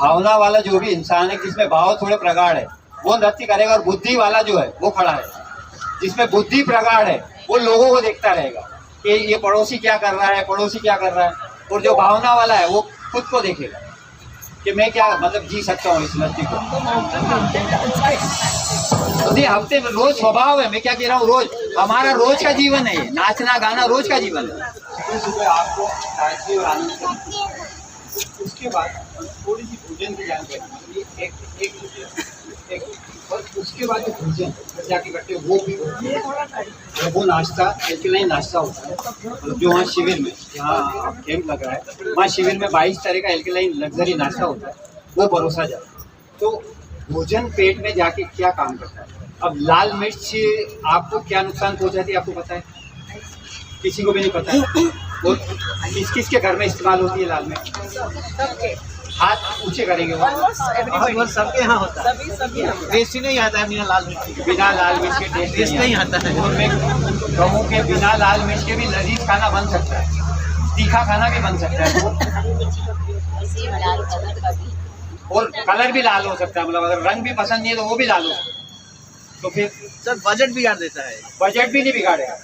भावना वाला जो भी इंसान है जिसमें भाव थोड़े प्रगाढ़ है वो नृत्य करेगा, और बुद्धि वाला जो है वो खड़ा है। जिसमें बुद्धि प्रगाढ़ है वो लोगों को देखता रहेगा कि ये पड़ोसी क्या कर रहा है, पड़ोसी क्या कर रहा है। और जो भावना वाला है वो खुद को देखेगा कि मैं क्या मतलब जी सकता हूँ इस नृत्य को। तो ये हफ्ते में रोज स्वभाव है, मैं क्या कह रहा हूँ, रोज हमारा रोज का जीवन है, नाचना गाना रोज का जीवन है। सुबह आपको ताजगी और आनंद करना। उसके बाद थोड़ी सी भोजन की जानकारी, एक और उसके बाद जो भोजन जाके करते हैं वो भी वो नाश्ता एल्कलाइन नाश्ता होता है। मतलब जो वहाँ शिविर में, जहाँ कैंप लग रहा है वहाँ शिविर में 22 तरह का एल्कलाइन लग्जरी नाश्ता होता है, वो परोसा जाता है। तो भोजन पेट में जाके क्या काम करता है। अब लाल मिर्च आपको क्या नुकसान पहुँचाती है आपको पता है? किसी को भी नहीं पता है। और किस किस के घर में इस्तेमाल होती है लाल मिर्च? हाथ ऊंचे करेंगे वो सबके यहाँ होता है। टेस्ट ही नहीं आता है बिना लाल मिर्च के। बिना लाल मिर्च के टेस्ट नहीं आता है। और मैं कहूँ कि बिना लाल मिर्च के भी लजीज खाना बन सकता है, तीखा खाना भी बन सकता है। और कलर भी लाल हो सकता है, मतलब अगर रंग भी पसंद नहीं है तो वो भी लाल हो सकता है। तो फिर सर बजट बिगाड़ देता है। बजट भी नहीं बिगाड़ेगा,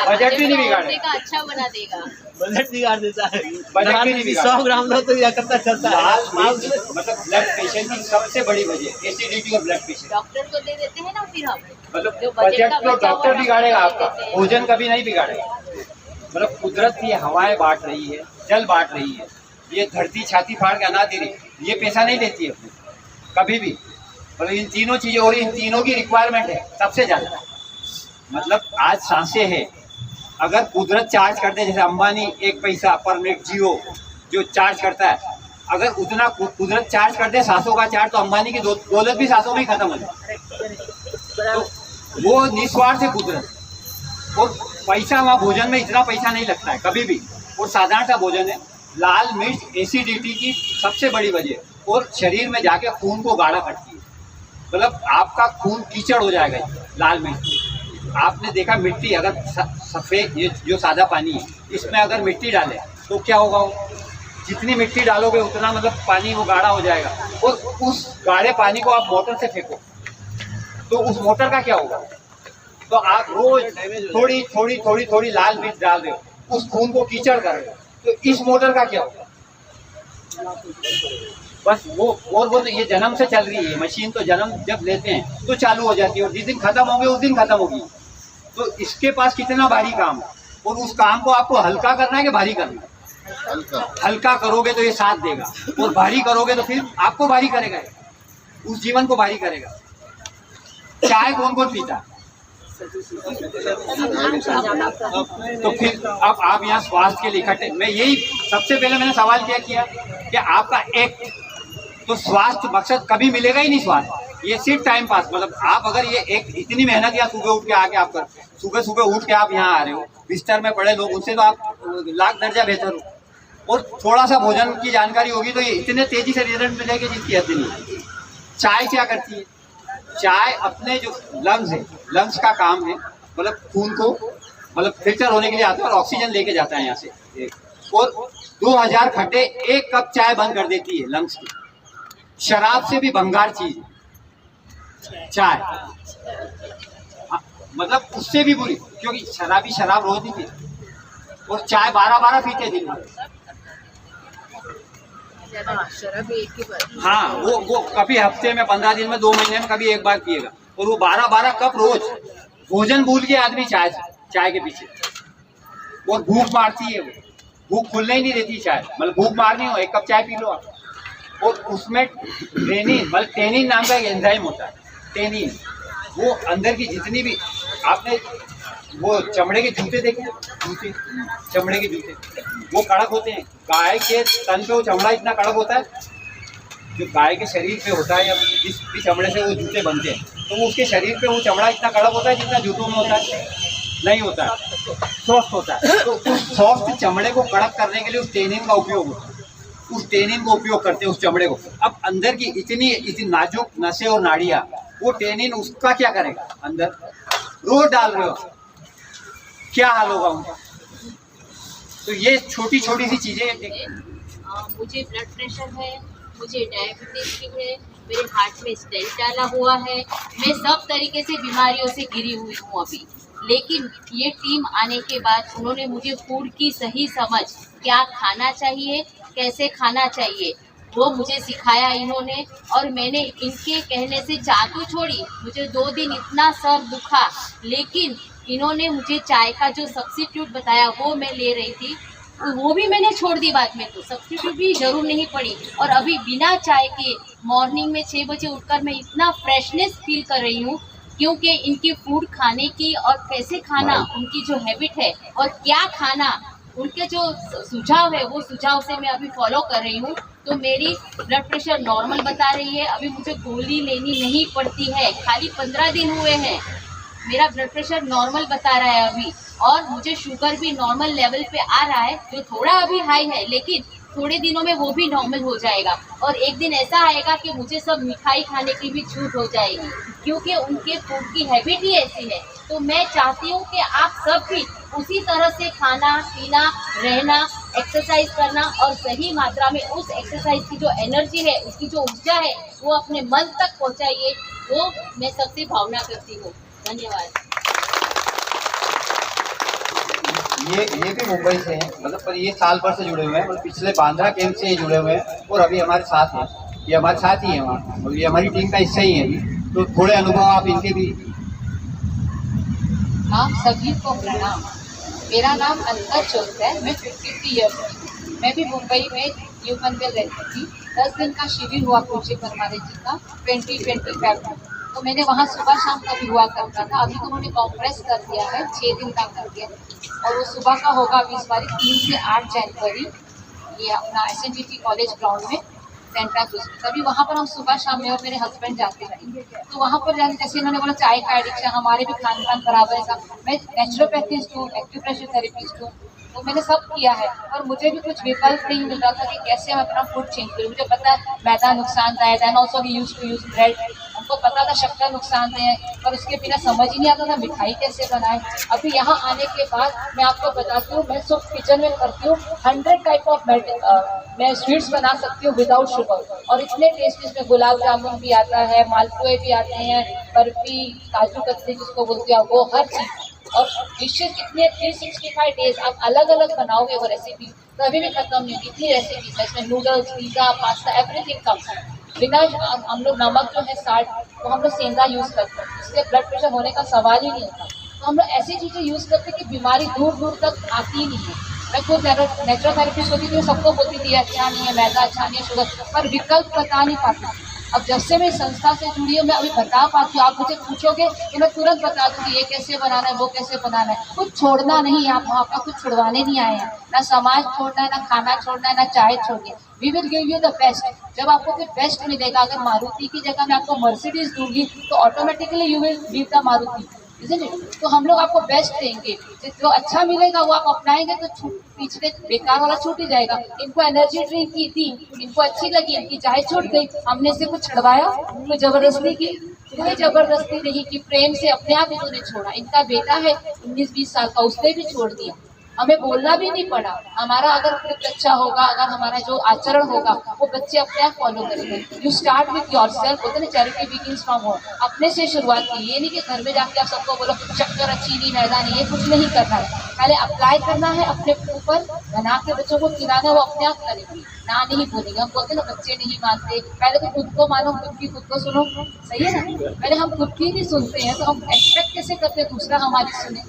बजट भी नहीं बिगाड़ेगा, अच्छा बना देगा। बजट बिगाड़ देता है। बजट भी नहीं बिगाड़ेगा। 100 ग्राम लो तो यह करता चलता है। लाल मिर्च मतलब ब्लड प्रेशर की सबसे बड़ी वजह, एसिडिटी और ब्लड प्रेशर। डॉक्टर को दे देते हैं ना फिर हम, मतलब बजट तो डॉक्टर बिगाड़ेगा आपका, भोजन कभी नहीं बिगाड़ेगा। मतलब कुदरत ये हवाएं बांट रही है, जल बांट रही है, ये धरती छाती फाड़ के अनाज दे रही है, ये पैसा नहीं देती है अपने कभी भी। मतलब इन तीनों चीज़ें, और इन तीनों की रिक्वायरमेंट है सबसे ज़्यादा। मतलब आज सांसें है, अगर कुदरत चार्ज करते हैं, जैसे अंबानी 1 पैसा पर मिनट जियो जो चार्ज करता है, अगर उतना कुदरत चार्ज करते हैं सांसों का चार्ज, तो अंबानी की दौलत भी सांसों में ही खत्म हो जाए। तो वो निस्वार्थ है कुदरत। और पैसा वहाँ भोजन में इतना पैसा नहीं लगता है कभी भी, और साधारण सा भोजन है। लाल मिर्च एसिडिटी की सबसे बड़ी वजह, और शरीर में जाके खून को गाढ़ा करती है। मतलब आपका खून कीचड़ हो जाएगा लाल मिर्च। आपने देखा मिट्टी, अगर सफ़ेद ये जो सादा पानी है इसमें अगर मिट्टी डालें तो क्या होगा, जितनी मिट्टी डालोगे उतना मतलब पानी वो गाढ़ा हो जाएगा। और उस गाढ़े पानी को आप मोटर से फेंको तो उस मोटर का क्या होगा। तो आप रोज थोड़ी थोड़ी थोड़ी थोड़ी लाल मिर्च डाल रहे हो, उस खून को कीचड़ कर रहे हो, तो इस मोटर का क्या होगा। बस वो, और वो तो ये जन्म से चल रही है मशीन, तो जन्म जब लेते हैं तो चालू हो जाती है, और जिस दिन खत्म होगी उस दिन खत्म होगी। तो इसके पास कितना भारी काम है, और उस काम को आपको हल्का करना है कि भारी करना है। हल्का करोगे तो ये साथ देगा, और भारी करोगे तो फिर आपको भारी करेगा, उस जीवन को भारी करेगा। चाय कौन कौन पीता है, तो फिर अब आप यहाँ स्वास्थ्य के लिए इकट्ठे, मैं यही सबसे पहले मैंने सवाल क्या किया कि आपका एक तो स्वास्थ्य मकसद कभी मिलेगा ही नहीं। स्वास्थ्य ये सिर्फ टाइम पास, मतलब आप अगर ये एक इतनी मेहनत या सुबह उठ के आके आप कर, सुबह उठ के आप यहाँ आ रहे हो, बिस्तर में पड़े लोग उनसे तो आप लाख दर्जा बेहतर हो। और थोड़ा सा भोजन की जानकारी होगी तो ये इतने तेजी से रिजल्ट मिलेगा जिसकी हद नहीं। चाय क्या करती है, चाय अपने जो लंग्स है, लंग्स का काम है मतलब खून को मतलब फिल्टर होने के लिए आता है और ऑक्सीजन लेके जाता है यहाँ से, और 2000 खड्डे 1 कप चाय बंद कर देती है लंग्स की। शराब से भी भंगार चीज है चाय, मतलब उससे भी बुरी, क्योंकि शराबी शराब रोज नहीं पीते और चाय 12-12 पीते दिन भर। हाँ वो कभी हफ्ते में 15 दिन में 2 महीने में कभी एक बार पिएगा, और वो 12-12 कप रोज। भोजन भूल के आदमी चाय के पीछे, और भूख मारती है, वो भूख खुलने ही नहीं देती चाय, मतलब भूख मारनी हो 1 कप चाय पी लो आप। और उसमें टेनिन मतलब टेनिन नाम का एक एंजाइम होता है, टेनिन, वो अंदर की जितनी भी आपने वो चमड़े के जूते देखे, जूते चमड़े के जूते वो कड़क होते हैं, गाय के तन पे वो चमड़ा इतना कड़क होता है, जो गाय के शरीर पे होता है या जिस भी चमड़े से वो जूते बनते हैं, तो वो उसके शरीर पे वो चमड़ा इतना कड़क होता है जितना जूतों में होता है नहीं होता है, सॉफ्ट होता है। तो उस सॉफ्ट चमड़े को कड़क करने के लिए उस टेनिन का उपयोग होता है, उस टेनिन को उपयोग करते हैं उस चमड़े को। अब अंदर की इतनी नाजुक नसें और नाड़ियाँ, वो टेनिन उसका क्या करेगा, अंदर रोज डाल रहे हो, क्या हाल होगा उनका। तो ये छोटी छोटी सी चीजें, मुझे ब्लड प्रेशर है, मुझे डायबिटीज भी है, मेरे हार्ट में स्टेंट डाला हुआ है, मैं सब तरीके से बीमारियों से घिरी हुई हूँ अभी। लेकिन ये टीम आने के बाद उन्होंने मुझे फूड की सही समझ, क्या खाना चाहिए, कैसे खाना चाहिए, वो मुझे सिखाया इन्होंने। और मैंने इनके कहने से जादू छोड़ी। मुझे 2 दिन इतना सर दुखा, लेकिन इन्होंने मुझे चाय का जो सब्स्टिट्यूट बताया वो मैं ले रही थी, वो भी मैंने छोड़ दी बाद में, तो सब्स्टिट्यूट भी जरूर नहीं पड़ी। और अभी बिना चाय के मॉर्निंग में 6 बजे उठकर मैं इतना फ्रेशनेस फील कर रही हूँ, क्योंकि इनकी फूड खाने की और कैसे खाना, उनकी जो हैबिट है और क्या खाना, उनके जो सुझाव है वो सुझाव से मैं अभी फॉलो कर रही हूँ। तो मेरी ब्लड प्रेशर नॉर्मल बता रही है, अभी मुझे गोली लेनी नहीं पड़ती है, खाली 15 दिन हुए हैं, मेरा ब्लड प्रेशर नॉर्मल बता रहा है अभी। और मुझे शुगर भी नॉर्मल लेवल पे आ रहा है, जो थोड़ा अभी हाई है, लेकिन थोड़े दिनों में वो भी नॉर्मल हो जाएगा। और एक दिन ऐसा आएगा कि मुझे सब मिठाई खाने की भी छूट हो जाएगी, क्योंकि उनके फूड की हैबिट ही ऐसी है। तो मैं चाहती हूँ कि आप सब भी उसी तरह से खाना पीना, रहना, एक्सरसाइज करना और सही मात्रा में उस एक्सरसाइज की जो एनर्जी है, उसकी जो ऊर्जा है, वो अपने मन तक पहुँचाइए। वो मैं सबसे भावना करती हूँ। धन्यवाद। ये भी मुंबई से हैं, मतलब पर ये साल भर से जुड़े हुए हैं, मतलब पिछले बांद्रा कैंप से ये जुड़े हुए हैं और अभी हमारे साथ हैं। ये हमारे साथ ही हैं वहाँ, और ये हमारी टीम का हिस्सा ही है अभी। तो थोड़े अनुभव आप इनके भी। आप सभी को प्रणाम। मेरा नाम अनका चौथ है, मैं 53 ईयर्स की हूँ। मैं भी मुंबई में ह्यूमन वेल रहती थी। 10 दिन का शिविर हुआ पूज्य परमानंद जी का 2025 में, तो मैंने वहाँ सुबह शाम का भी हुआ करता था। अभी तो उन्होंने कॉम्प्रेस कर दिया है, 6 दिन का कर दिया, और वो सुबह का होगा अभी इस बार 3 से 8 जनवरी, ये अपना SNDT कॉलेज ग्राउंड में सेंट्रा क्रूज। तभी वहाँ पर हम सुबह शाम में और मेरे हस्बैंड जाते रहेंगे। तो वहाँ पर जाने, जैसे इन्होंने बोला चाय का एडिक्शन, हमारे भी खान पान बराबर है। मैं नेचुरोपैथिस्ट हूँ, एक्यूप्रेशर थेरेपिस्ट हूँ, तो मैंने सब किया है और मुझे भी कुछ विकल्प नहीं मिल रहा था कि कैसे मैं अपना फूड चेंज करूँ। मुझे पता है मैदा नुकसानदायक है, and also we used to use bread, हमको पता था शक्कर नुकसानदेह है, पर उसके बिना समझ ही नहीं आता था मिठाई कैसे बनाए। अभी यहाँ आने के बाद मैं आपको बताती हूँ, मैं सिर्फ किचन में करती हूँ 100 टाइप ऑफ मैं स्वीट्स बना सकती हूँ विदाउट शुगर, और इतने टेस्टी, इसमें गुलाब जामुन भी आता है, मालपुए भी आते हैं, बर्फी, काजू कतली जिसको बोलते हैं वो, हर चीज़। और डिशेज इतने 365 डेज आप अलग अलग बनाओगे वो रेसिपी, कभी भी खत्म नहीं होगी। इतनी रेसिपीज है इसमें, noodles, pizza, pasta, everything comes. बिना हम लोग नमक जो है साल्ट, तो हम लोग सेंधा यूज़ करते हैं, इसलिए ब्लड प्रेशर होने का सवाल ही नहीं होता। तो हम लोग ऐसी चीज़ें यूज़ करते हैं कि बीमारी दूर दूर तक आती ही नहीं है। मैं खुद नेचुरोपैथिस्ट होती थी, सबको बोलती थी अच्छा नहीं है मैदा, अच्छा नहीं है शुगर, पर विकल्प बता नहीं पाती। अब जब से मैं संस्था से जुड़ी हूँ, मैं अभी बता पाती हूँ। आप मुझे पूछोगे कि मैं तुरंत बता दूँगी ये कैसे बनाना है, वो कैसे बनाना है। कुछ छोड़ना नहीं है, आप वहाँ पर कुछ छुड़वाने नहीं आए हैं, ना समाज छोड़ना है, ना खाना छोड़ना है, ना चाय छोड़नी है। We will give you the best. जब आपको फिर बेस्ट मिलेगा, अगर मारुति की जगह मैं आपको मर्सिडीज दूंगी तो automatically you will leave the Maruti, तो हम लोग आपको बेस्ट देंगे। जो अच्छा मिलेगा वो आप अपनाएंगे, तो पिछले बेकार वाला छूट ही जाएगा। इनको एनर्जी ड्रिंक की थी, इनको अच्छी लगी, इनकी चाय छूट गई, हमने से कुछ छुड़वाया, कोई जबरदस्ती की, कोई जबरदस्ती नहीं की, प्रेम से अपने आप इन्होंने छोड़ा। इनका बेटा है 19-20 साल का, उसने भी छोड़ दिया, हमें बोलना भी नहीं पड़ा। हमारा अगर स्क्रिप्ट अच्छा होगा, अगर हमारा जो आचरण होगा वो बच्चे अपने आप फॉलो करेंगे। यू स्टार्ट विथ योरसेल्फ, बोलते ना चैरिटी बिगिंस फ्रॉम होम। अपने से शुरुआत की, ये नहीं कि घर में जाके आप सबको बोलो शक्कर, चीनी, मैदा नहीं, ये कुछ नहीं करना है। पहले अप्लाई करना है अपने ऊपर, बना के बच्चों को खिलाना, वो अपने आप करेंगे, ना नहीं बोलेंगे। हम बोलते ना बच्चे नहीं मानते, पहले तो खुद को मानो, खुद को सुनो, सही है ना। पहले हम खुद की नहीं सुनते हैं तो हम एक्सपेक्ट कैसे करते हैं दूसरा हमारी सुने,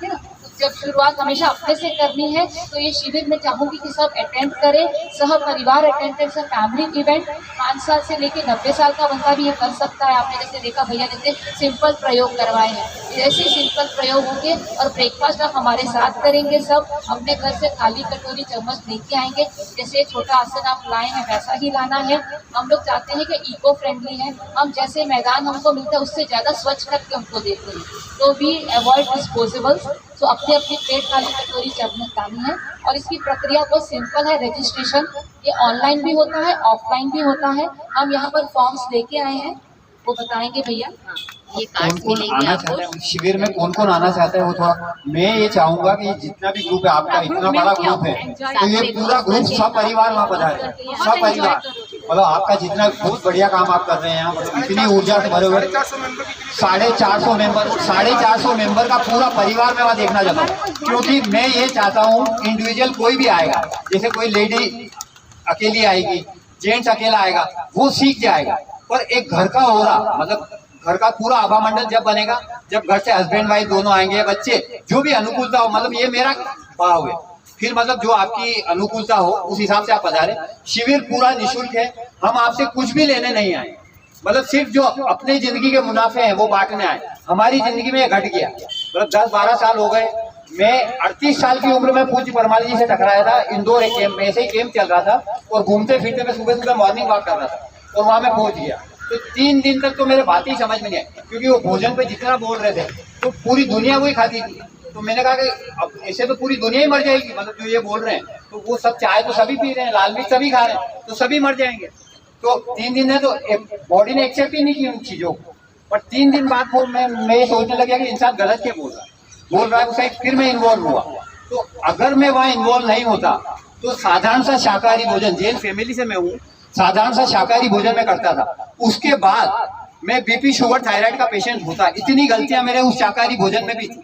है ना। जब शुरुआत हमेशा अपने से करनी है, तो ये शिविर में चाहूँगी कि सब अटेंड करें, सह परिवार अटेंड करें। सब फैमिली इवेंट, 5 साल से लेके 90 साल का बंदा भी ये कर सकता है। आपने जैसे देखा भैया जैसे सिंपल प्रयोग करवाए हैं, ऐसे सिंपल प्रयोग होंगे। और ब्रेकफास्ट आप हमारे साथ करेंगे, सब अपने घर से खाली कटोरी चम्मच लेके आएंगे। जैसे छोटा आसन आप लाए हैं वैसा ही लाना है। हम लोग चाहते हैं कि इको फ्रेंडली है, हम जैसे मैदान हमको मिलता है उससे ज़्यादा स्वच्छ करके हमको देते हैं, तो वी अवॉइड डिस्पोजेबल्स। तो अपनी अपनी प्लेट खाली कटोरी चम्मच लानी है। और इसकी प्रक्रिया बहुत सिंपल है। रजिस्ट्रेशन ये ऑनलाइन भी होता है, ऑफलाइन भी होता है। हम यहाँ पर फॉर्म्स लेके आए हैं, वो बताएंगे भैया। ये कौन कार्ड्स कौन मिलेंगे आना आपको। चाहता है शिविर में, कौन कौन आना चाहता है वो थोड़ा। मैं ये चाहूंगा कि जितना भी ग्रुप है आपका, इतना बड़ा ग्रुप है, तो ये पूरा ग्रुप सब परिवार वहाँ पधारे, सब परिवार। मतलब आपका जितना बहुत बढ़िया काम आप कर रहे हैं यहाँ, मतलब इतनी ऊर्जा से भरे हुए 450 मेंबर का पूरा परिवार मैं वहाँ देखना चाहता हूँ। क्योंकि मैं ये चाहता हूँ इंडिविजुअल कोई भी आएगा, जैसे कोई लेडी अकेली आएगी, जेंट्स अकेला आएगा, वो सीख जाएगा। पर एक घर का हो रहा, मतलब घर का पूरा आभा मंडल जब बनेगा, जब घर से हस्बैंड वाइफ दोनों आएंगे, बच्चे, जो भी अनुकूलता हो, मतलब ये मेरा भाव है। फिर मतलब जो आपकी अनुकूलता हो उस हिसाब से आप पधारे। शिविर पूरा निःशुल्क है, हम आपसे कुछ भी लेने नहीं आए, मतलब सिर्फ जो अपनी जिंदगी के मुनाफे हैं वो बांटने आए। हमारी जिंदगी में ये घट गया, मतलब 10-12 साल हो गए। मैं 38 साल की उम्र में पूज्य परमाली जी से टकराया था, इंदौर एक कैंप में, ऐसे ही कैंप चल रहा था, और घूमते फिरते मैं सुबह मॉर्निंग वॉक कर रहा था, और वहां मैं पहुंच गया। तो 3 दिन तक तो मेरे बात ही समझ में नहीं आई, क्योंकि वो भोजन पे जितना बोल रहे थे तो पूरी दुनिया वही खाती थी। तो मैंने कहा कि अब ऐसे तो पूरी दुनिया ही मर जाएगी, मतलब जो ये बोल रहे हैं, तो वो सब चाय तो सभी पी रहे हैं, लाल मिर्च सभी खा रहे हैं, तो सभी मर जाएंगे। तो 3 दिन है तो बॉडी ने एक्सेप्ट ही नहीं की उन चीजों को। पर 3 दिन बाद वो मैं ये सोचने लगा कि इंसान गलत क्या बोल रहा है उसे। फिर मैं इन्वॉल्व हुआ। तो अगर मैं वहाँ इन्वॉल्व नहीं होता तो साधारण सा शाकाहारी भोजन, जैन फैमिली से मैं हूँ, साधारण सा शाकाहारी भोजन में करता था। उसके बाद मैं बीपी, शुगर, थायराइड का पेशेंट होता। इतनी गलतियां मेरे उस शाकाहारी भोजन में भी थी,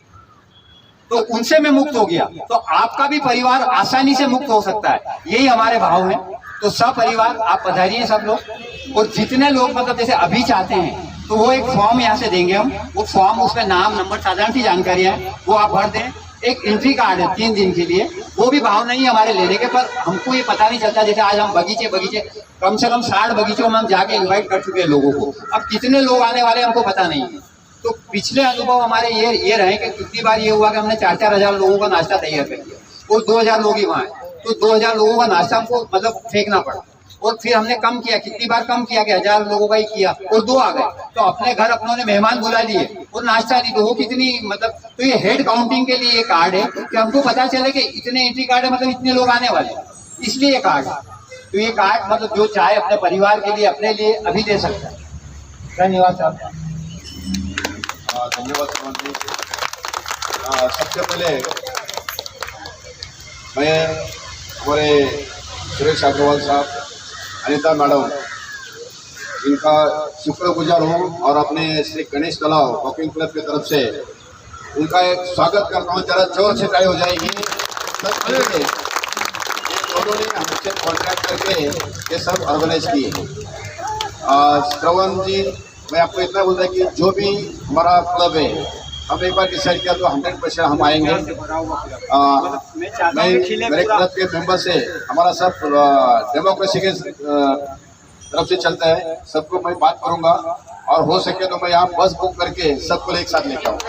तो उनसे मैं मुक्त हो गया। तो आपका भी परिवार आसानी से मुक्त हो सकता है, यही हमारे भाव है। तो सब परिवार आप पधारिए सब लोग, और जितने लोग मतलब जैसे अभी चाहते हैं तो वो एक फॉर्म यहाँ से देंगे हम, वो फॉर्म, उसमें नाम, नंबर, साधारण सी जानकारियां हैं, वो आप भर दें। एक एंट्री कार्ड है 3 दिन के लिए, वो भी भाव नहीं है हमारे लेने के, पर हमको ये पता नहीं चलता। जैसे आज हम बगीचे कम से कम 60 बगीचों में हम जाके इनवाइट कर चुके हैं लोगों को, अब कितने लोग आने वाले हमको पता नहीं है। तो पिछले अनुभव हमारे ये रहे कि कितनी बार ये हुआ कि हमने 4-4 हजार लोगों का नाश्ता तैयार कर दिया, और 2000 लोग ही वहाँ हैं, तो 2000 लोगों का नाश्ता हमको मतलब फेंकना पड़ा। और फिर हमने कम किया, कितनी बार कम किया कि 1000 लोगों का ही किया, और 2 आ गए, तो अपने घर अपनों ने मेहमान बुला लिए और नाश्ता नहीं, तो वो कितनी मतलब। तो ये हेड काउंटिंग के लिए ये कार्ड है कि हमको पता चले कि इतने एंट्री कार्ड है, मतलब इतने लोग आने वाले, इसलिए ये कार्ड है। तो ये कार्ड मतलब जो चाहे अपने परिवार के लिए, अपने लिए अभी दे सकता है। धन्यवाद साहब। धन्यवाद श्रीमान जी। सबसे पहले मैं हमारे सुरेश अग्रवाल साहब, अनिता मैडम, इनका शुक्रगुजार हूँ, और अपने श्री गणेश तालाब वॉकिंग क्लब की तरफ से उनका एक स्वागत करता हूँ। जरा जोर से ताली हो जाएगी। उन्होंने हमसे कॉन्ट्रैक्ट करके ये सब ऑर्गेनाइज किए। श्रवण जी, मैं आपको इतना बोलता कि जो भी हमारा क्लब है, हम एक बार डिसाइड किया तो 100% हम आएंगे। मैं मेरे क्लब के मेंबर से, हमारा सब डेमोक्रेसी के तरफ से चलता है, सबको मैं बात करूंगा, और हो सके तो मैं यहाँ बस बुक करके सबको एक साथ लेके आऊँगा।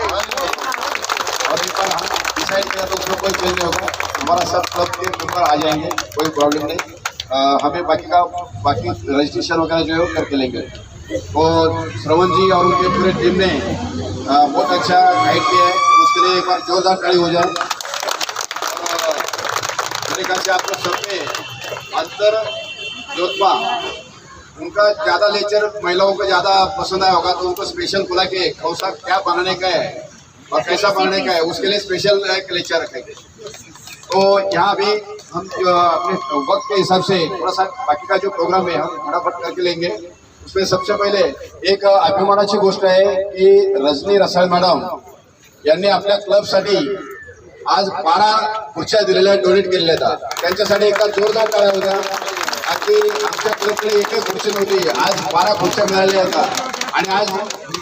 और एक बार हम डिसाइड किया तो उसमें कोई चेंज नहीं होगा, हमारा सब क्लब के मेंबर आ जाएंगे, कोई प्रॉब्लम नहीं। हमें बाकी रजिस्ट्रेशन वगैरह जो है वो करके लेंगे। और श्रवण जी और उनके पूरे टीम ने बहुत अच्छा गाइड किया है, उसके लिए एक बार जोरदार ताली हो जाए। मेरे ख्याल से आप लोग सब में अंतर जोतवा, उनका ज़्यादा लेक्चर महिलाओं को ज़्यादा पसंद आया होगा, तो उनको स्पेशल बुला के कौसा क्या बनाने का है और कैसा बनाने का है, उसके लिए स्पेशल एक लेक्चर रखेंगे। तो यहाँ भी हम अपने वक्त के हिसाब से थोड़ा सा बाकी का जो प्रोग्राम है हम फटाफट करके लेंगे। उसमें सबसे पहिले एक अभिमानाची गोष्ट आहे की रजनी रसाळ मॅडम यांनी आपल्या क्लबसाठी आज 12 खुर्च्या दिलेल्या, डोनेट केलेल्या आहेत। त्यांच्यासाठी एकदा जोरदार टाळ्या होत्या। अगदी आमच्या क्लबकडे एकही खुर्ची नव्हती, आज 12 खुर्च्या मिळाल्या आहेत, आणि आज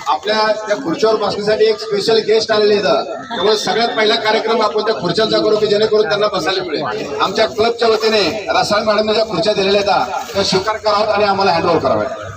आपल्या त्या खुर्चीवर बसण्यासाठी एक स्पेशल गेस्ट आलेले आहेत। त्यामुळे सगळ्यात पहिला कार्यक्रम आपण त्या खुर्च्यांचा करू की जेणेकरून त्यांना बसायला मिळेल। आमच्या क्लबच्या वतीने रसाळ मॅडमने ज्या खुर्च्या दिलेल्या आहेत त्या स्वीकार कराव्यात आणि आम्हाला हँडओव्हर कराव्यात।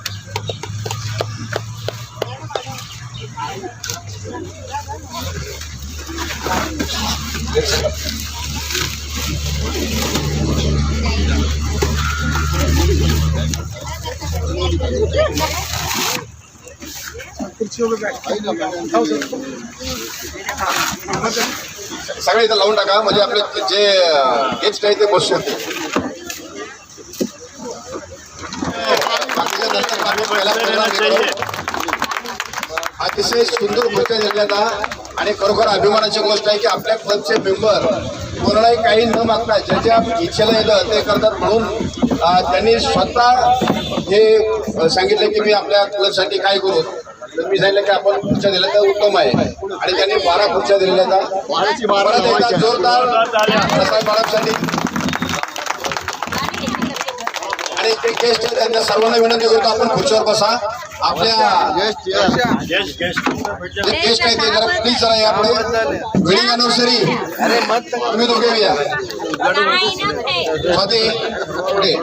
सगळे इथं लावून टाका म्हणजे आपले जे गेस्ट आहेत ते बसू शकतील। बाकीच्या नंतर बाकी पहिला अतिशय सुंदर खुर्च्या दिलेल्या आणि खरोखर अभिमानाची गोष्ट आहे की आपल्या क्लबचे मेंबर कोणालाही काही न मागता ज्याच्या इच्छेला येतं ते करतात. म्हणून त्यांनी स्वतः हे सांगितलं की मी आपल्या क्लबसाठी काय करू, तर मी सांगितलं की आपण खुर्च्या दिल्या तर उत्तम आहे आणि त्यांनी 12 खुर्च्या दिलेल्या परत एकदा जोरदार प्रसाद बाळासाठी. आणि ते गेस्ट त्यांना सर्वांना विनंती करतो आपण खुर्चीवर बसा. आपल्या गेस्ट आहे ते जरा प्लीज जरा यापुढे. वेडिंग अॅनिव्हर्सरी तुम्ही दोघे या स्वाती पुढे,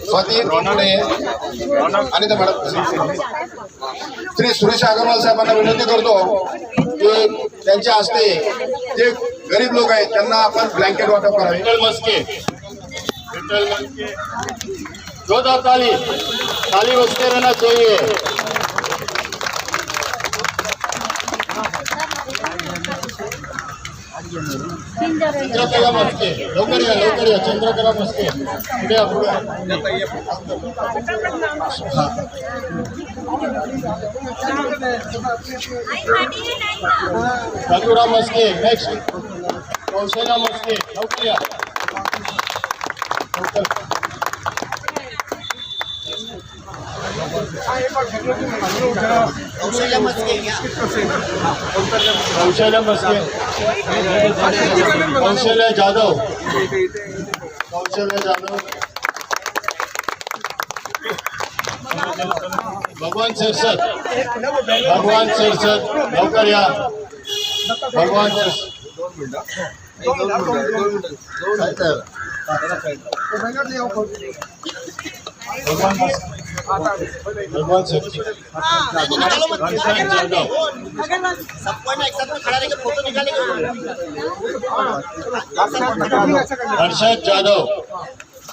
स्वाती पुढे आणि त्या मॅडम श्री सुरेश अग्रवाल साहेबांना विनंती करतो की त्यांच्या हस्ते जे गरीब लोक आहेत त्यांना आपण ब्लँकेट वाटप करावे. विठ्ठल मस्के जोरदार ताली बजते रहना चाहिए. चंद्रकला मस्के लवकर या चंद्रकला मस्के पुढे कंगुरा मस्के नेक्स्ट कौशल्या मस्के लवकर या. कौशल्या मस्के कौशल्या जाधव भगवान सिरसत लवकर या. भगवान भगवान सिरसत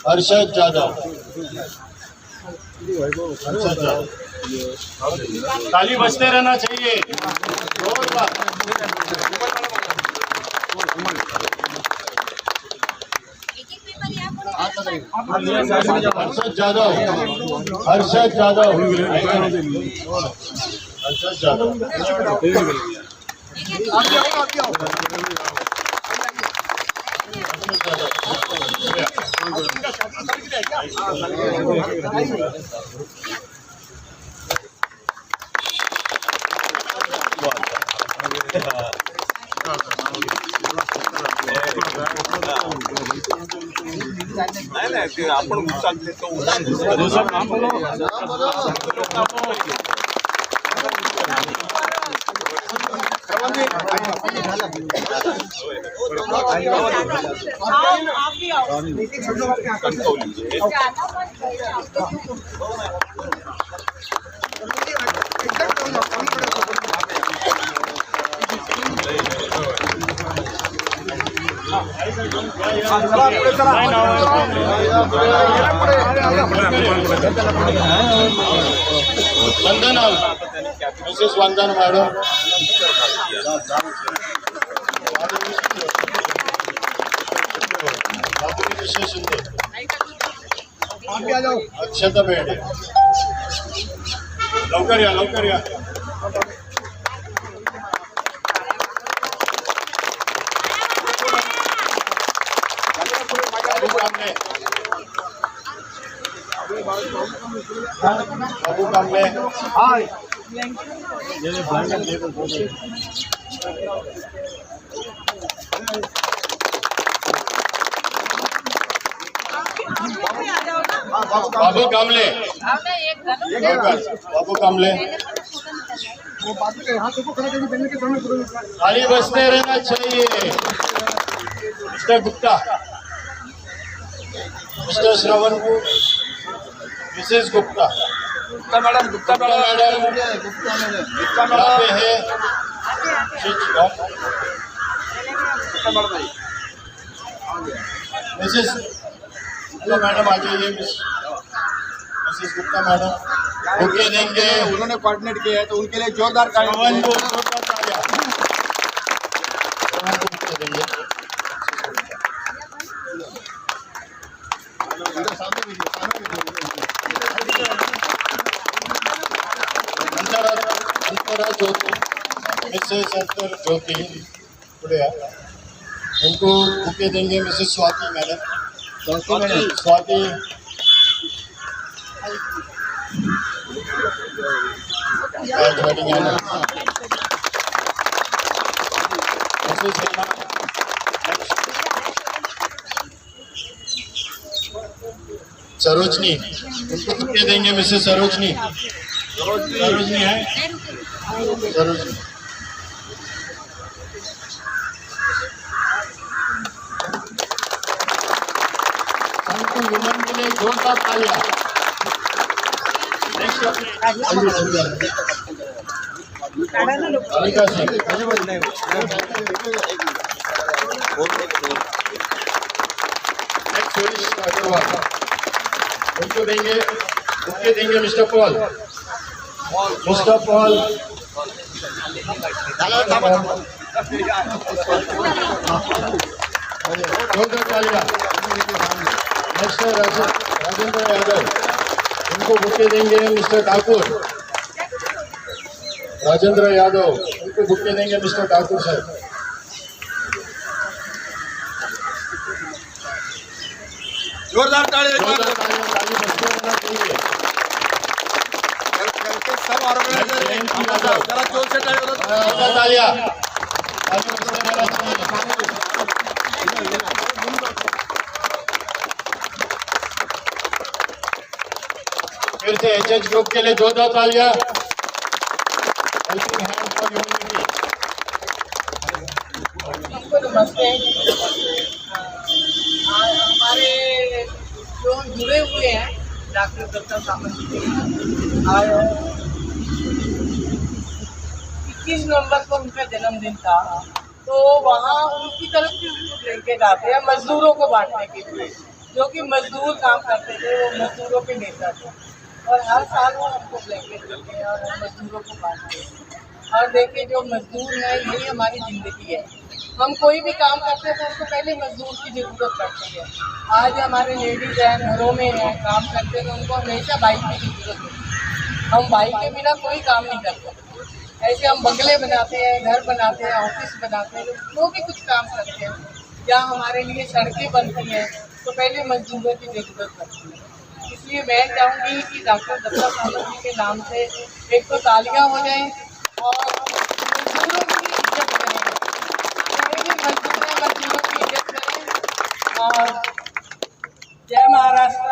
हर्षद जाधव ताली बजते रहना चाहिए. हर्षद जाधव आपण चालते तो वंदना मिसेस वंदना मैडम अक्षता बेड लवकर या. बाबू कांबळे बाबू कांबळे खाली बसते रहना चाहिए. मिस्टर गुप्ता, मिस्टर श्रवण, मिसेस गुप्ता मैडम है मिसेस मैडम आ जाइए. मिसेस गुप्ता मैडम ओके देंगे. उन्होंने कोऑर्डिनेट किया है तो उनके लिए जोरदार श्रवण को संतरा ज्योति मिसेस संतर ज्योति टुडे उनको बुके देंगे Mrs Swati madam. Swati wedding anniversary. Mrs. Hema. Sarojini उनको बुके देंगे मिसेस सरोजनी। सरोजनी है सरोजनी। संतु वुमन के लिए जोरदार तालियां। नेक्स्ट अनिका सिंह नेक्स्ट सुरेश अग्रवाल उनको देंगे बुके देंगे मिस्टर पॉल। मिस्टर पॉल जोरदार तालियां। नेक्स्ट राजेंद्र यादव उनको बुके देंगे मिस्टर ठाकुर। राजेंद्र यादव उनको बुके देंगे मिस्टर ठाकुर साहब। जोरदार ताली ताली बजते रहना चाहिए। सब ऑर्गेनाइजर जरा जोर से ताली बजाओ। तालियां ताली बजते रहना चाहिए। फिर से एचएच ग्रुप के लिए जोरदार तालियां। Helping hand for humanity. सबको नमस्ते। हमारे जो जुड़े हुए हैं डॉक्टर दत्ता सामंत जी और 21 नवंबर को उनका जन्मदिन था, तो वहाँ उनकी तरफ से उनको ब्लैंकेट आते हैं मजदूरों को बांटने के लिए। जो कि मजदूर काम करते थे वो मजदूरों के नेता थे और हर साल वो हमको ब्लैंकेट देते हैं और हम मजदूरों को बांटते हैं। और देखिए जो मजदूर है यही हमारी ज़िंदगी है। हम कोई भी काम करते हैं तो उसको पहले मजदूर की ज़रूरत पड़ती है। आज हमारे लेडीज़ हैं घरों में हैं काम करते हैं तो उनको हमेशा बाइक की ज़रूरत होती है। हम बाइक के बिना कोई काम नहीं करते। ऐसे हम बंगले बनाते हैं, घर बनाते हैं, ऑफिस बनाते हैं, जो भी कुछ काम करते हैं या हमारे लिए सड़कें बनती हैं तो पहले मजदूरों की ज़रूरत पड़ती है। इसलिए मैं चाहूँगी कि डॉक्टर दत्ता सामंत जी के नाम से एक तो तालियाँ हो जाएं और मजदूरों की इज्जत करें। कोई भी मजदूर है मजदूरों की इज्जत करें। और जय महाराष्ट्र,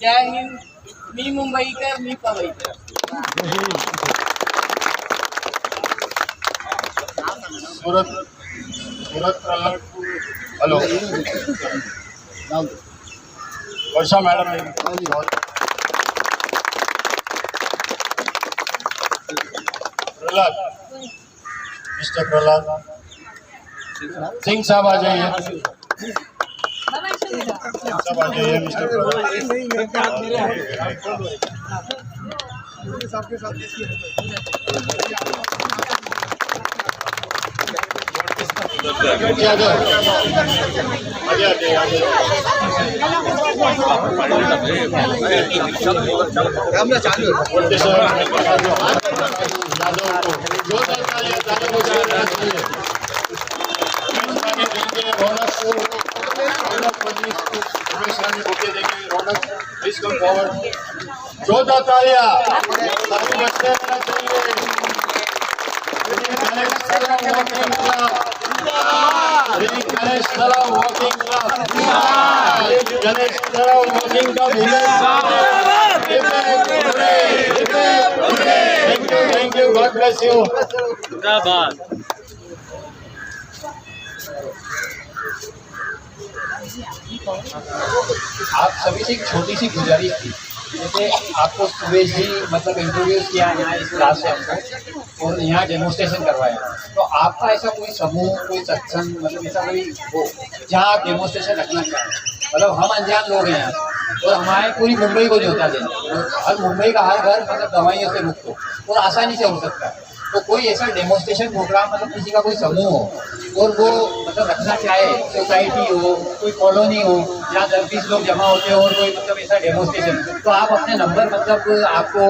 जय हिंद, मी मुंबईकर मी पवईकर। सूरत हेलो वर्षा मैडम प्रहलाद मिस्टर प्रहलाद सिंह साहब आ जाइए। सब आ जाइए मिस्टर प्रहलाद। जोरदार तालियां ताली बजते रहना चाहिए। गणेश तलाव वॉकिंग क्लब गणेश तलाव walking club thank you God bless you. आप सभी से एक छोटी सी गुजारिश थी, जैसे आपको सुबह ही मतलब इंट्रोड्यूस किया यहाँ इस क्लास से हमको और यहाँ डेमोस्ट्रेशन करवाया, तो आपका ऐसा कोई समूह कोई सत्संग मतलब ऐसा कोई हो जहाँ आप डेमोस्ट्रेशन रखना चाहें? मतलब हम अनजान लोग हैं यहाँ और हमारे पूरी मुंबई को न्योता देना, हर मुंबई का हर घर मतलब दवाइयों से मुक्त हो और आसानी से हो सकता है, तो तो कोई ऐसा डेमोन्स्ट्रेशन प्रोग्राम मतलब किसी का कोई समूह हो और वो मतलब रखना चाहे, सोसाइटी हो, कोई कॉलोनी हो, जहाँ 10-20 लोग जमा होते हो और कोई मतलब ऐसा डेमोन्स्ट्रेशन, तो आप अपने नंबर मतलब आपको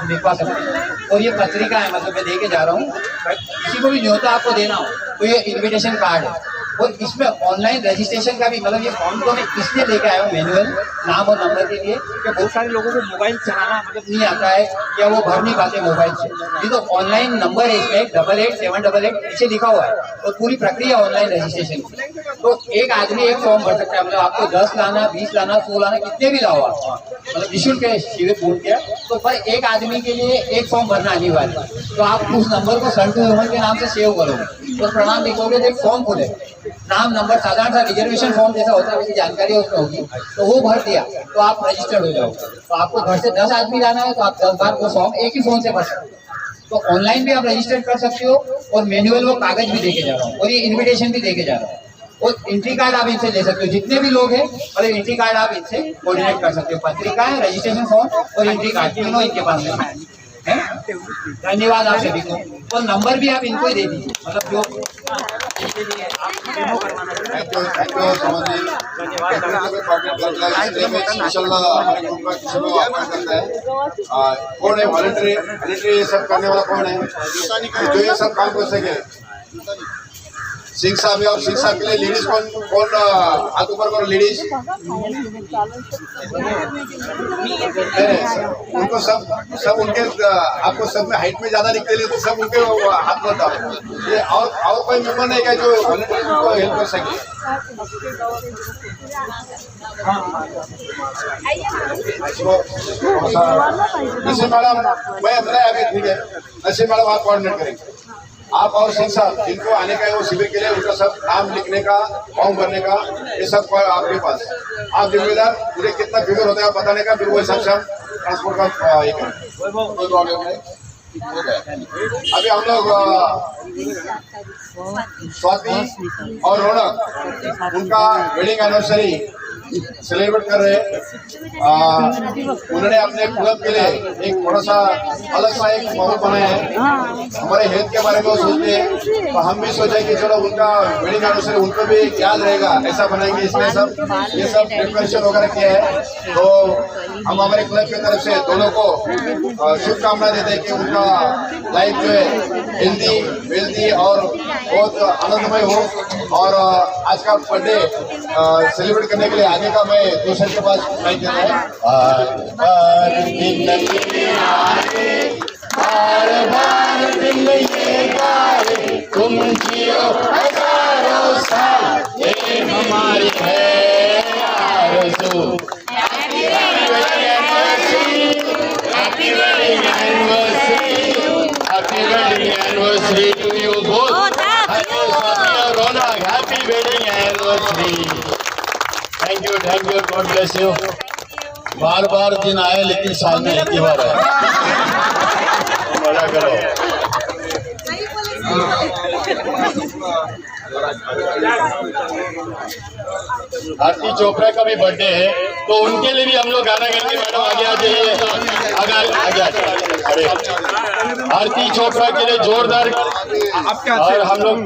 लिखवा सकते हैं। और ये पत्रिका है, मतलब मैं दे के जा रहा हूँ, किसी को भी न्योता आपको देना हो तो ये इन्विटेशन कार्ड है। और इसमें ऑनलाइन रजिस्ट्रेशन का भी मतलब ये फॉर्म तो मैं इसलिए लेके आया हूँ मैनुअल नाम और नंबर के लिए कि बहुत सारे लोगों को मोबाइल चलाना मतलब नहीं आता है या वो भर नहीं पाते मोबाइल से। ये तो ऑनलाइन नंबर है, इसमें 888788 पीछे लिखा हुआ है और पूरी प्रक्रिया ऑनलाइन रजिस्ट्रेशन की। तो एक आदमी एक फॉर्म भर सकता है, मतलब आपको 10 लाना, 20 लाना, 100 लाना, कितने भी लाओ आप, मतलब निःशुल्क है शिविर पूर्ण किया तो पर एक आदमी के लिए एक फॉर्म भरना अनिवार्य है। तो आप उस नंबर को संतु हेमंत के नाम से सेव करोगे और प्रणाम लिखोगे तो एक फॉर्म खुले, नाम नंबर साधारण सा रिजर्वेशन फॉर्म जैसा होता है वैसी जानकारी उसमें होगी, तो वो भर दिया तो आप रजिस्टर्ड हो जाओगे। तो आपको घर से 10 आदमी लाना है तो आप 10 बार वो फॉर्म एक ही फोन से भर सकते हो। तो ऑनलाइन भी आप रजिस्टर कर सकते हो और मैनुअल वो कागज भी देके जा रहा हूँ और ये इन्विटेशन भी देके जा रहा हूँ। और एंट्री कार्ड आप इनसे ले सकते हो, जितने भी लोग हैं और एंट्री कार्ड आप इनसे कोऑर्डिनेट कर सकते हो। पत्रिका है, रजिस्ट्रेशन फॉर्म और एंट्री कार्ड तीनों इनके पास है। धन्यवाद आप सभी को। तो नंबर भी आप इनको ही दे दीजिए, मतलब जो डेमो करवाना है। थैंक यू समझ जी। कौन है वॉलंटरी ये सब करने वाला कौन है जो ये सब काम कर सके? सिंह साहब है और सिंह साहब के लिए लेडीज कौन हाथ ऊपर करो, लेडीज उनको सब उनके आपको सब में हाइट में ज्यादा दिखते लिए तो सब उनके हाथ में डालो। ये और कोई मेंबर नहीं क्या जो वॉलंटियर को हेल्प कर सके? नसीम मैडम मैं अपना अभी ठीक है, नसीम मैडम आप कोऑर्डिनेट करेंगे। आप और सिंह साहब जिनको आने का है वो शिविर के लिए उनका सब नाम लिखने का, फॉर्म भरने का, ये सब आपके पास। आप जिम्मेदार पूरे कितना फिगर होता है आप बताने का, फिर वो हिसाब से हम ट्रांसपोर्ट का ये करें। कोई प्रॉब्लम नहीं। अभी हम लोग स्वाति और रौनक उनका वेडिंग एनिवर्सरी सेलिब्रेट कर रहे हैं। उन्होंने अपने क्लब के लिए एक थोड़ा सा अलग सा एक माहौल बनाया है। हमारे हेल्थ के बारे में वो सोचते हैं तो हम भी सोचे कि चलो उनका वेडिंग एनिवर्सरी उनको भी याद रहेगा, ऐसा बनाएंगे। इसलिए ये सब प्रिपरेशन वगैरह किया है। तो हम हमारे क्लब की तरफ से दोनों को शुभकामनाएं देते हैं कि उनका लाइफ जो है हेल्दी वेल्दी और बहुत आनंदमय हो। और आज का बर्थडे सेलिब्रेट करने के लिए आगे का मैं दूसरे के पास माइक देता हूँ। बार बार दिन ये गाए तुम जियो हजारों साल, ये हमारी है आरज़ू। Happy wedding anniversary to you both. Raunak happy wedding anniversary. Thank you God bless you. बार बार दिन आए लेकिन साल में एक ही बार है। मजा करो। आरती चोपड़ा का भी बर्थडे है तो उनके लिए भी हम लोग गाना गाएंगे। मैडम आगे आ जाइए, आगे। अरे आरती चोपड़ा के लिए जोरदार, और हम लोग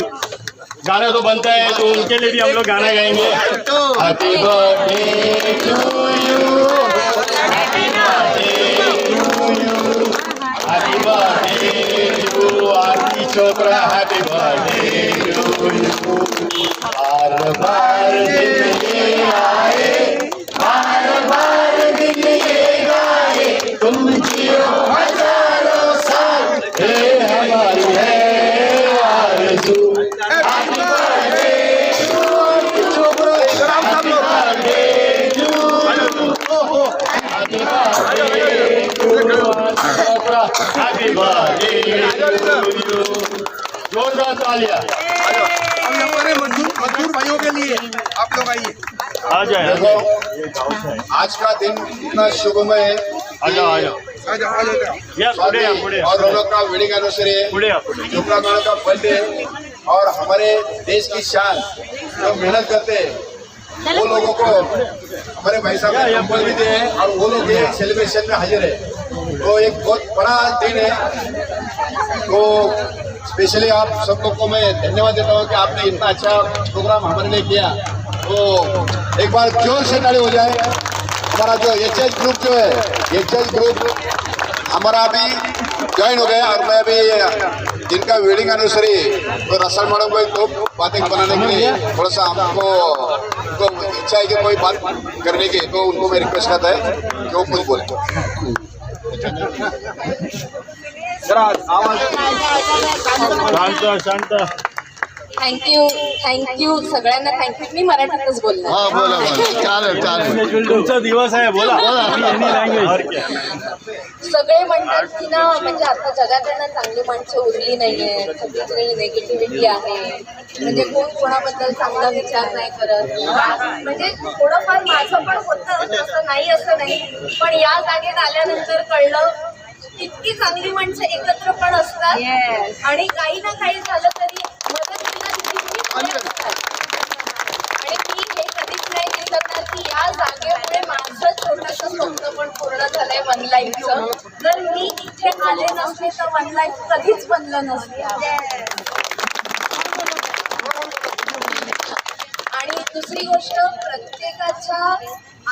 गाना तो बनता है तो उनके लिए भी हम लोग गाना गाएंगे। Happy birthday to you, happy birthday to you, happy birthday to Aarti Chopra, happy birthday to you. बार बार दिन ये आए, बार बार दिन ये गाए, तुम जियो हजारों साल, ये हमारी है आरज़ू। जोरदार तालियां मजदूर भाइयों के लिए। आप लोग आइए, आ जाए। देखो आज का दिन इतना शुभमय है। आ जाओ। और रौनक का वेडिंग एनिवर्सरी है, चोपड़ा मैडम का बर्थडे है और हमारे देश की शान जो मेहनत करते हैं वो लोगों को हमारे भाई साहब ने कंबल भी दिए हैं और वो लोग ये सेलिब्रेशन में हाजिर है। तो एक बहुत बड़ा दिन है तो स्पेशली आप सब लोग को मैं धन्यवाद देता हूँ कि आपने इतना अच्छा प्रोग्राम हमारे लिए किया। तो एक बार जोर से ताली हो जाए। हमारा जो एचएच ग्रुप जो है, एचएच ग्रुप हमारा अभी ज्वाइन हो गया और मैं अभी जिनका वेडिंग एनिवर्सरी तो रसल मैडम को दो बातें बनाने के लिए थोड़ा सा हमको इच्छा है कि कोई बात करने की, तो उनको मैं रिक्वेस्ट करता है कि वो कुछ बोले। जरा आवाज शांत थँक्यू सगळ्यांना थँक्यू. मी मराठीतच बोलणार. हाँ बोला चालेल चालेल तुमचा दिवस आहे, बोला सगळे म्हणतात की ना म्हणजे आता जगात ना चांगली माणसं उरली नाहीये, सगळीकडे नेगेटिव्हिटी आहे, म्हणजे कोण कोणाबद्दल चांगला विचार नाही करत. म्हणजे थोडंफार माझं पण होतं, असं नाही असं नाही, पण या जागेत आल्यानंतर कळलं इतकी चांगली माणसं एकत्र पण असतात आणि काही ना काही झालं तरी मदतीला नेहमी पुढे असतात. आणि मी हे कधीच नाही विसरणार की या जागेमुळे माझं छोटंसं स्वप्न पण पूर्ण झालंय वन लाईफचं. जर मी इथे आले नसते तर वन लाईफ कधीच बनलं नसते. आणि दुसरी गोष्ट, प्रत्येकाच्या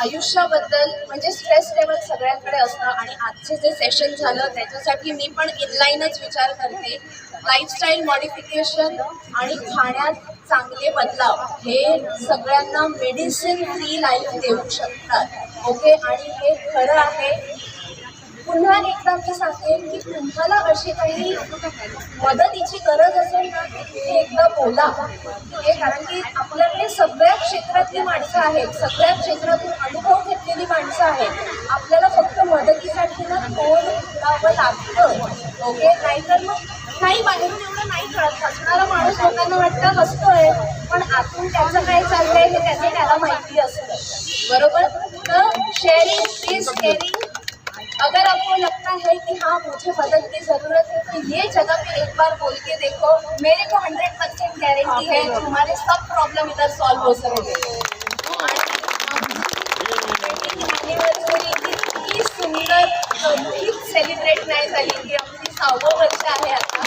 आयुष्याबद्दल म्हणजे स्ट्रेस लेवल सगळ्यांकडे असतं आणि आजचे जे सेशन झालं त्याच्यासाठी मी पण इनलाईनच विचार करते. लाईफस्टाईल मॉडिफिकेशन आणि खाण्यात चांगले बदलाव हे सगळ्यांना मेडिसिन फ्री लाईफ देऊ शकतात. ओके, आणि हे खरं आहे. पुन्हा एकदा मी सांगेन की तुम्हाला अशी काही मदतीची गरज असेल ना तिथे एकदा बोला. ठीक आहे, कारण की आपल्याकडे सगळ्या क्षेत्रातली माणसं आहेत, सगळ्या क्षेत्रातून अनुभव घेतलेली माणसं आहेत. आपल्याला फक्त मदतीसाठी ना तोंड फुलावं लागतं. ओके, नाहीतर मग नाही, बाहेरून एवढं नाही कळत. हसणारा माणूस लोकांना वाटतं हसतोय, पण आतून त्याचं काय चाललंय हे त्याला माहिती असतं. बरोबर. तर शेअरिंग इज केअरिंग. अगर आपको लगता है कि हाँ मुझे मदद की ज़रूरत है तो ये जगह पे एक बार बोल के देखो. मेरे को 100% गारंटी है तुम्हारे सब प्रॉब्लम इधर सॉल्व हो सकते हैं. एनिव्हर्सरी इतकी सुंदर कधीच सेलिब्रेट नाही झाली की आमची 6वं वर्ष आहे आता.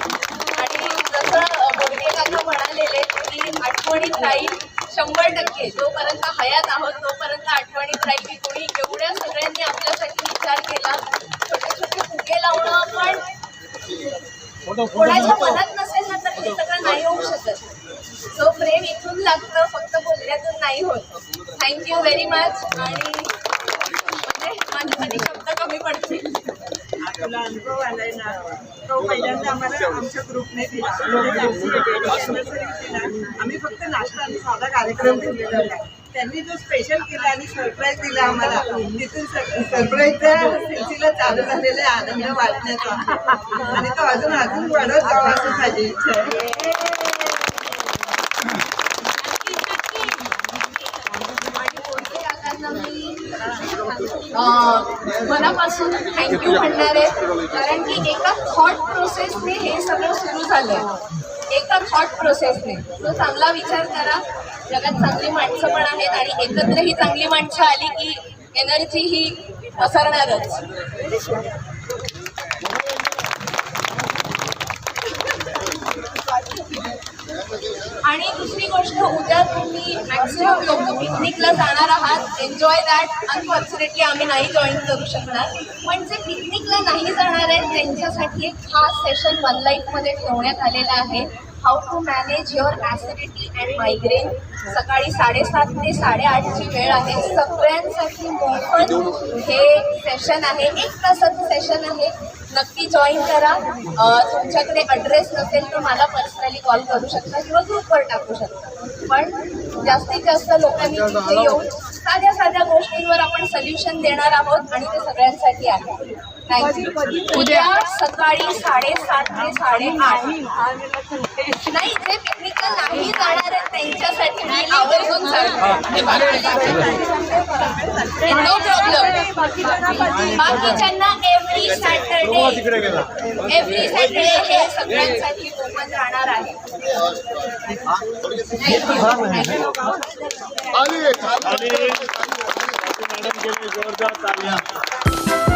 आणि जसं बोडके काका म्हणालेले की आठवणीत राहील 100%. जोपर्यंत हयात आहोत तोपर्यंत आठवणीत राहील की कोणी एवढ्या सगळ्यांनी आपल्यासाठी विचार केला. छोटे छोटे फुगे लावणं पण कोणाच्या मनात नसेल ना तर हे सगळं नाही होऊ शकत. सो प्रेम इथून लागतं, फक्त बोलण्यातून नाही होत. Thank you very much. आणि म्हणजे माझ्यासाठी शब्द कमी पडतील. आपला अनुभव आलाय ना तो पहिल्यांदा आम्हाला आमच्या ग्रुपने दिला. आम्ही फक्त नाश्ता आणि साधा कार्यक्रम ठेवलेला होता. त्यांनी जो स्पेशल केला आणि सरप्राईज दिला आम्हाला, तिथून सरप्राईजचा सिलसिला चालू झालेला आहे आनंद वाटण्याचा. आणि तो अजून वाढत जावा असं माझी इच्छा आहे. मनापासून थँक्यू म्हणणार आहे, कारण की एका थॉट प्रोसेसने हे सगळं सुरू झालंय. एका थॉट प्रोसेसने. तो चांगला विचार करा. जगात चांगली माणसं पण आहेत आणि एकत्र ही चांगली माणसं आली की एनर्जी ही पसरणारच. आणि दुसरी गोष्ट, उद्या तुम्ही मॅक्सिमम लोक पिकनिकला जाणार आहात. Enjoy that. अनफॉर्च्युनेटली आम्ही नाही जॉईन करू शकणार, पण जे पिकनिकला नाही जाणार आहेत त्यांच्यासाठी एक खास सेशन वन लाईफमध्ये ठेवण्यात आलेला आहे. How to manage your acidity and migraine. सकाळी 7:30 ते 8:30ची वेळ आहे. सगळ्यांसाठी मोफत हे सेशन आहे. 1 तासाचं सेशन आहे. नक्की जॉईन करा. तुमच्याकडे ॲड्रेस नसेल तर मला पर्सनली कॉल करू शकता किंवा ग्रुपवर टाकू शकता. पण जास्तीत जास्त लोकांनी तिथे येऊन साध्या साध्या गोष्टींवर आपण सोल्युशन देणार आहोत आणि ते सगळ्यांसाठी आहे. थँक्यू. उद्या सकाळी 7:30 ते 8:30. नाही, जे पिकनिकला नाही जाणार आहेत त्यांच्यासाठी मी आवर्जून सांगते. No problem. बाकीच्यांना एव्हरी सॅटर्डे हे सगळ्यांसाठी ओपन राहणार आहे. मॅडम के लिए जोरदार तालियां.